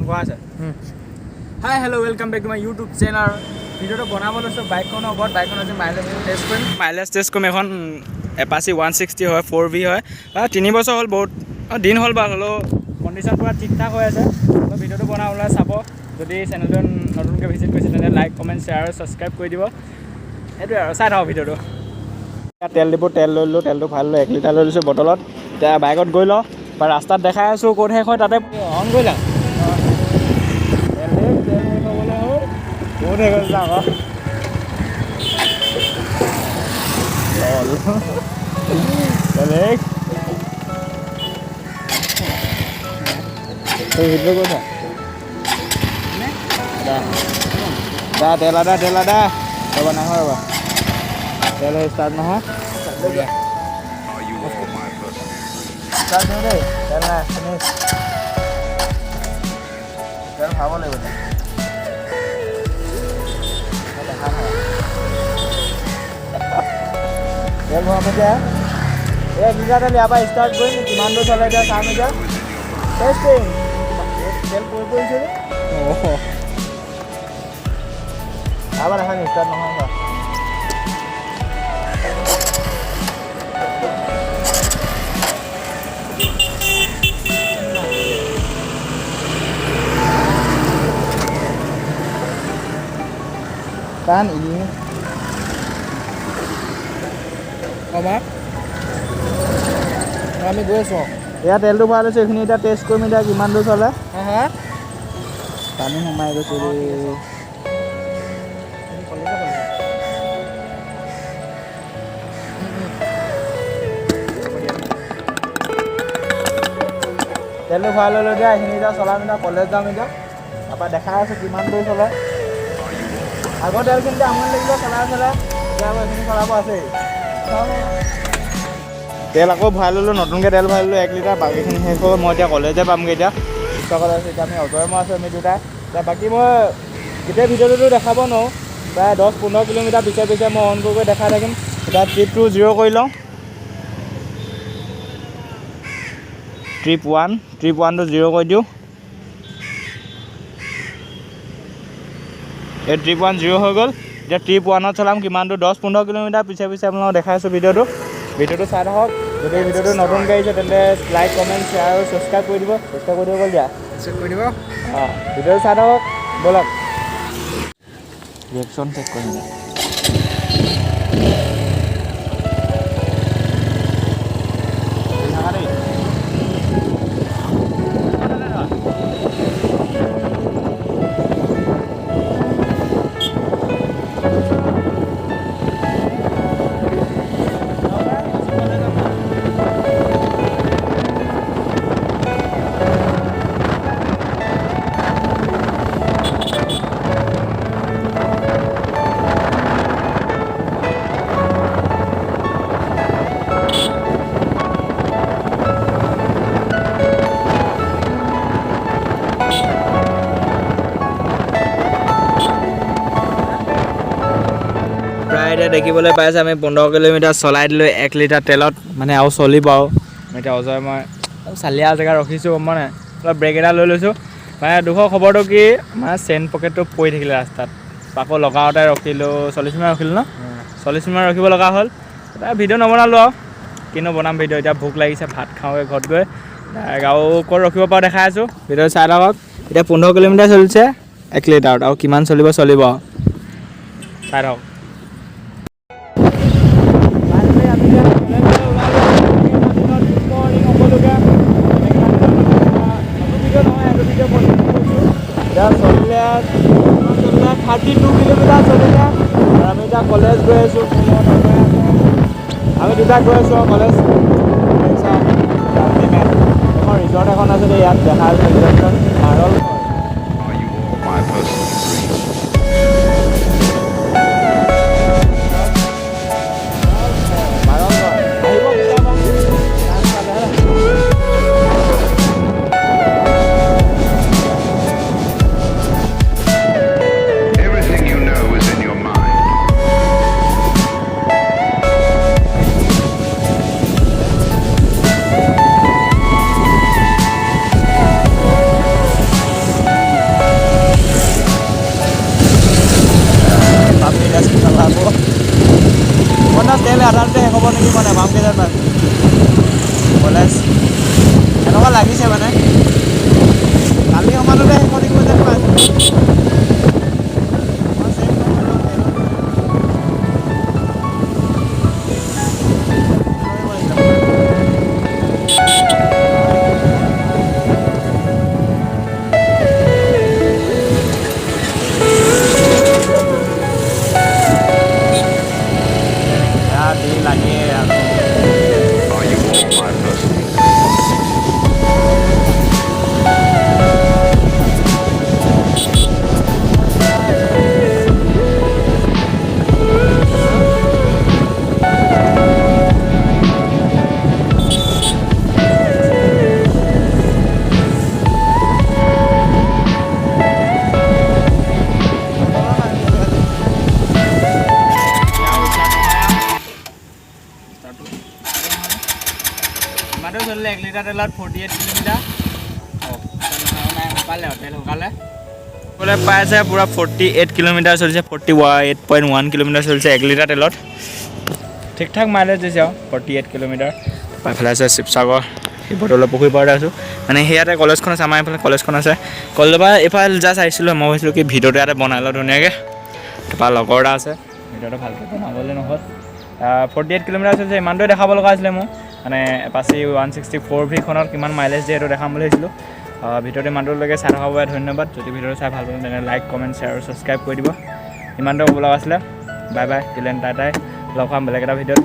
Hi, hello, welcome back to my YouTube channel. Video to banabo loso bike kono about bike kono je mileage test korim. Mileage test kom ekhon Apache 160 hoy 4V hoy. 3 বছৰ হল বহুত দিন হল বা হলো condition পুৰা ঠিক ঠাক হৈ আছে। তো ভিডিও to বনাবলে চাব যদি চেনেলটো নতুনকৈ ভিজিট কৰিছে তেনে লাইক কমেন্ট শেয়াৰ আৰু সাবস্ক্ৰাইব কৰি দিব। এটো আৰু চাই থাকক ভিডিওটো। তেল দিব তেল ললো তেলটো ভাল লৈ 1 লিটাৰ লৈ লৈছো বটলত। এতিয়া বাইকত গৈ ল বা ৰাস্তাত দেখাই আছো কোন হে হয় তাতে অন কৰিলা। Udah gak usah kok. Lol. Balik. Itu kok dah. Dah. Dah. Coba nang apa? Tele start nah. Start deh. Tele finish. Tele hawa lewat. তেল ভৰাম এতিয়া এই লিটাৰতে লিয়া পৰা ষ্টাৰ্ট কৰিম কিমান দূৰ চলে এতিয়া চাম এতিয়া টেষ্টিং তেল পৰিছে আবাৰ এখন ষ্টাৰ্ট নহয় বা kan ini apa আমি গৈ আছো এয়া তেলটো ভাল আছে এখিনি এটা টেষ্ট কৰিম এটা কিমান দূৰ চলে হা পানী সোমাই গৈছে তেলটো ভাল লৈ দিয়া এখিনি এটা চলাম এটা কলেজ যাম এটা তাৰপৰা দেখাই আছো কিমান দূৰ চলে আগৰ তেল কিন্তু আমন লাগিলে চলা এতিয়া এখিনি চলাব আছে তেল আকৌ ভৰাই ল'লোঁ নতুনকৈ তেল ভৰাই ল'লোঁ 1 লিটাৰ বাকীখিনি শেষ হ'ল মই এতিয়া কলেজে পামগৈ এতিয়া ইষ্টকত আছে এতিয়া আমি অজয় মই আছোঁ আমি দুটাই এতিয়া বাকী মই গোটেই ভিডিঅ'টোতো দেখাব নোৱাৰোঁ প্ৰায় 10-15 কিলোমিটাৰ পিছে মই অন কৰি দেখাই থাকিম এতিয়া ট্ৰিপটো 0 কৰি লওঁ ট্ৰিপ 1টো 0 কৰি দিওঁ এই ট্ৰিপ 1 0 হৈ গ'ল এতিয়া ট্ৰিপ 1ত চলাম কিমানটো 10-15 কিলোমিটাৰ পিছে আপোনালোকক দেখাই আছোঁ ভিডিঅ'টো চাই থাকক যদি ভিডিঅ'টো নতুনকৈ আহিছে তেন্তে লাইক কমেণ্ট শ্বেয়াৰ আৰু ছাবস্ক্ৰাইব কৰি দিব গ'ল দিয়া ভিডিঅ'টো চাই থাকক ব'লক ৰিয়েকশ্যন চেক কৰিম এতিয়া দেখিবলৈ পাইছে আমি 15 কিলোমিটাৰ চলাই দিলোঁ 1 লিটাৰ তেলত মানে আৰু চলিব আৰু এতিয়া অজয় মই চালিয়া জেগা ৰখিছোঁ মানে অলপ ব্ৰেক এটা লৈ লৈছোঁ মানে দুখৰ খবৰটো কি মানে চেইন পকেটটো পৰি থাকিলে ৰাস্তাত আকৌ লগাওঁতে ৰখিলোঁ 40 মিনিট ৰখিলোঁ ন 40 মিনিট ৰখিব লগা হ'ল এতিয়া ভিডিঅ' নবনালোঁ আৰু কিনো বনাম ভিডিঅ' এতিয়া ভোক লাগিছে ভাত খাওঁগৈ ঘৰত গৈ আৰু ক'ত ৰখিব পাৰোঁ দেখাই আছোঁ ভিডিঅ' চাই থাকক এতিয়া 15 কিলোমিটাৰ চলিছে 1 লিটাৰত আৰু কিমান চলিব চাই থাকক চলিলে 32 কিলোমিটাৰ চলিলে আৰু আমি এতিয়া কলেজ গৈ আছোঁ আমি দুটা গৈ আছোঁ কলেজ এখন ৰিজৰ্ট এখন আছে ইয়াত দেখা ৰিজৰ্টখন ভাৰল লিটাৰ তেলত 48 কিলোমিটাৰ শুকালে তেল শুকালে বোলে পাই আছে পূৰা 48 কিলোমিটাৰ চলিছে 48.1 কিলোমিটাৰ চলিছে 1 লিটাৰ তেলত ঠিক ঠাক মাইলেজ দিছে আৰু 48 কিলোমিটাৰ পাইফালে আছে শিৱসাগৰ শিৱদৌলৰ পুখুৰী পাৰতে আছোঁ মানে সেয়াতে কলেজখন আছে আমাৰ এইফালে কলেজখন আছে কলেজৰ পৰা এইফালে জাষ্ট আহিছিলোঁ মই ভাবিছিলোঁ কি ভিডিঅ'টো ইয়াতে বনাই লওঁ ধুনীয়াকৈ তাৰপৰা লগৰ এটা আছে ভিডিঅ'টো ভালকৈ বনাবলৈ নহ'ল 48 কিলোমিটাৰ চলিছে ইমানটোৱে দেখাব লগা আছিলে মোৰ মানে Apache 164V খনত কিমান মাইলেজ দিয়ে এইটো দেখাম বুলি ভাবিছিলোঁ ভিডিঅ'টো ইমানটোলৈকে চাই থকাৰ বাবে ধন্যবাদ যদি ভিডিঅ'টো চাই ভাল পালে তেনে লাইক কমেণ্ট শ্বেয়াৰ আৰু ছাবস্ক্ৰাইব কৰি দিব ইমানটো ক'ব লগা আছিলে বাই বাই টিলেন টাটাই লগ পাম বেলেগ এটা ভিডিঅ'ত